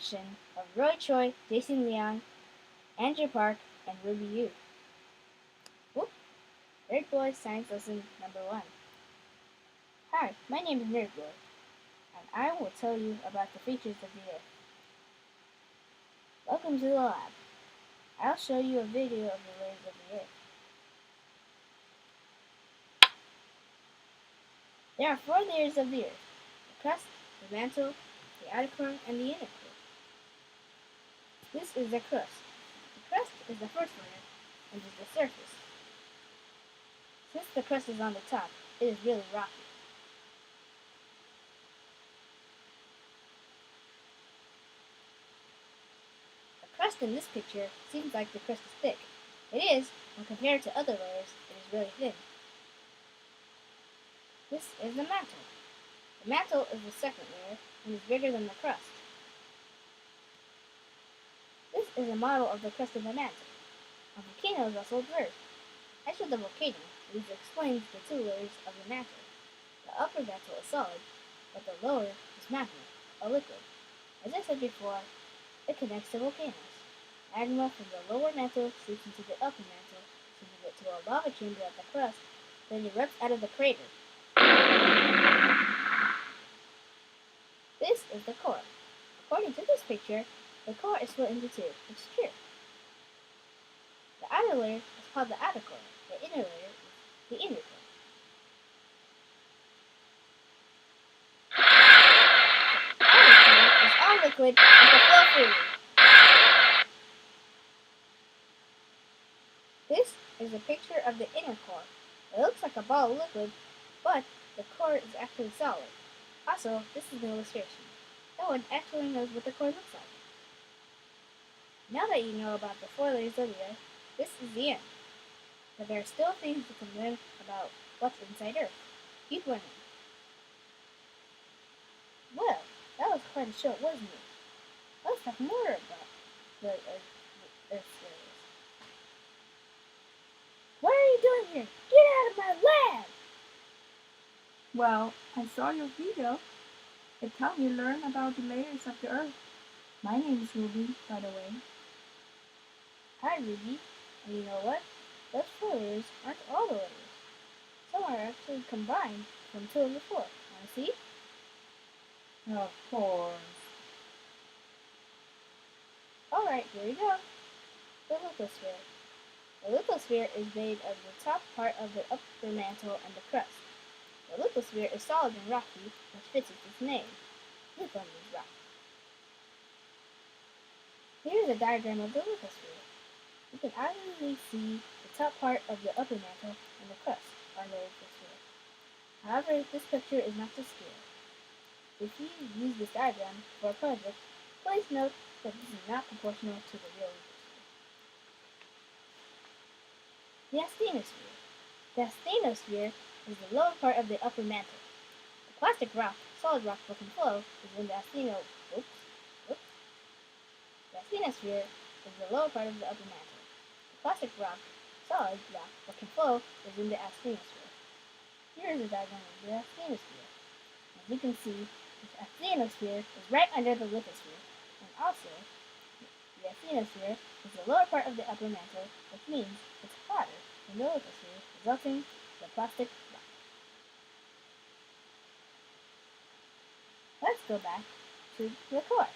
introduction of Roy Choi, Jason Leon, Andrew Park, and Ruby Yu. Whoop! Nerd Boy Science Lesson number 1. Hi, my name is Nerd Boy, and I will tell you about the features of the Earth. Welcome to the lab. I'll show you a video of the layers of the Earth. There are 4 layers of the Earth: the crust, the mantle, the outer core, and the inner core. This is the crust. The crust is the first layer and is the surface. Since the crust is on the top, it is really rocky. The crust in this picture seems like the crust is thick. It is, when compared to other layers, it is really thin. This is the mantle. The mantle is the second layer and is bigger than the crust. This is a model of the crust of the mantle. A volcano is also observed. I showed the volcano, which explains the 2 layers of the mantle. The upper mantle is solid, but the lower is magma, a liquid. As I said before, it connects to volcanoes. Magma from the lower mantle seeps into the upper mantle, sending it to a lava chamber at the crust, then erupts out of the crater. This is the core. According to this picture, the core is split into 2, which is true. The outer layer is called the outer core. The inner layer is the inner core. The outer core is all liquid and can flow freely. This is a picture of the inner core. It looks like a ball of liquid, but the core is actually solid. Also, this is an illustration. No one actually knows what the core looks like. Now that you know about the 4 layers of the Earth, this is the end. But there are still things you can learn about what's inside Earth. Keep learning. Well, that was quite a show, wasn't it? Let's talk more about the Earth's layers. What are you doing here? Get out of my lab! Well, I saw your video. It helped me learn about the layers of the Earth. My name is Ruby, by the way. Hi, Ruby. And you know what? Those 4 layers aren't all the layers. Some are actually combined from 2 of the 4. Wanna see? Of course. Alright, here we go. The lithosphere. The lithosphere is made of the top part of the upper mantle and the crust. The lithosphere is solid and rocky, which fits its name. Litho means rock. Here is a diagram of the lithosphere. You can obviously see the top part of the upper mantle and the crust on the lithosphere. However, this picture is not to scale. If you use this diagram for a project, please note that this is not proportional to the real lithosphere. The asthenosphere. The asthenosphere is the lower part of the upper mantle. The plastic rock, solid rock that can flow, is in the The asthenosphere is the lower part of the upper mantle. The plastic rock, solid rock that can flow, is in the asthenosphere. Here is a diagram of the asthenosphere. As you can see, the asthenosphere is right under the lithosphere, and also, the asthenosphere is the lower part of the upper mantle, which means it's hotter than the lithosphere, resulting in the plastic rock. Let's go back to the core.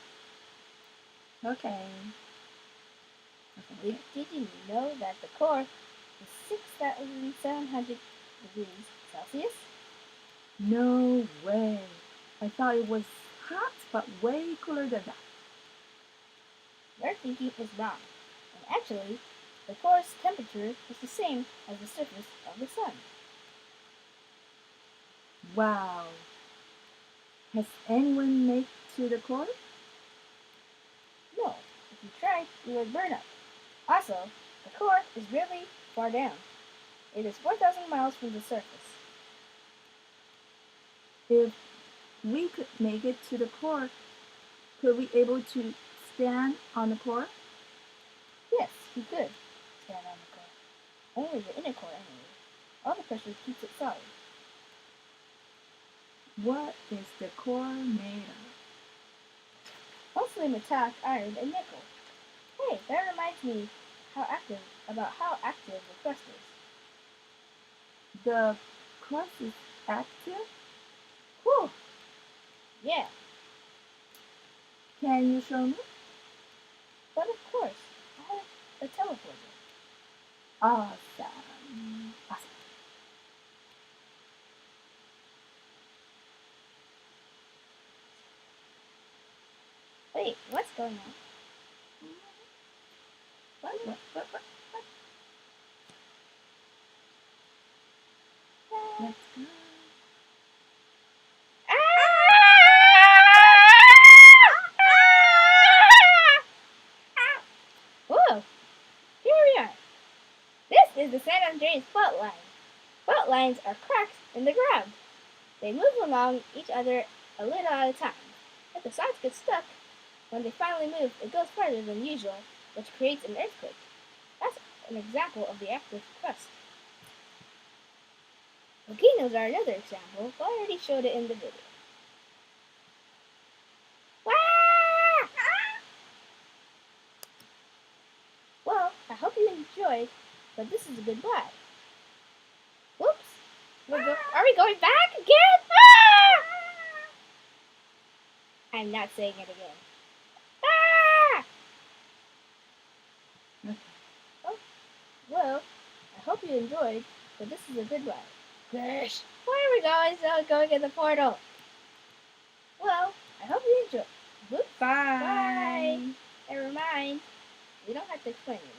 Okay. Did you know that the core is 6,700 degrees Celsius? No way. I thought it was hot, but way cooler than that. Your thinking is wrong. And actually, the core's temperature is the same as the surface of the sun. Wow. Has anyone made to the core? No, if you tried, you would burn up. Also, the core is really far down. It is 4,000 miles from the surface. If we could make it to the core, could we able to stand on the core? Yes, you could stand on the core. Only the inner core anyway. All the pressure keeps it solid. What is the core made of? Also, mostly metallic iron and nickel. Hey, that reminds me about how active the crust is. The crust is active? Whew! Yeah, Can you show me? but of course, I have a teleporter. Awesome. Awesome. Wait, what's going on? What? Let's go. Whoa! Here we are. This is the San Andreas fault line. Fault lines are cracks in the ground. They move along each other a little at a time. If the sides get stuck, when they finally move, it goes farther than usual, which creates an earthquake. That's an example of the active crust. Volcanoes are another example, but I already showed it in the video. Well, I hope you enjoyed, but this is a goodbye. Whoops! Are we going back again? I'm not saying it again. Oh, well, I hope you enjoyed, but this is a goodbye. Gosh, where are we going in the portal? Well, I hope you enjoyed. Goodbye. Bye. And remind, we don't have to explain it.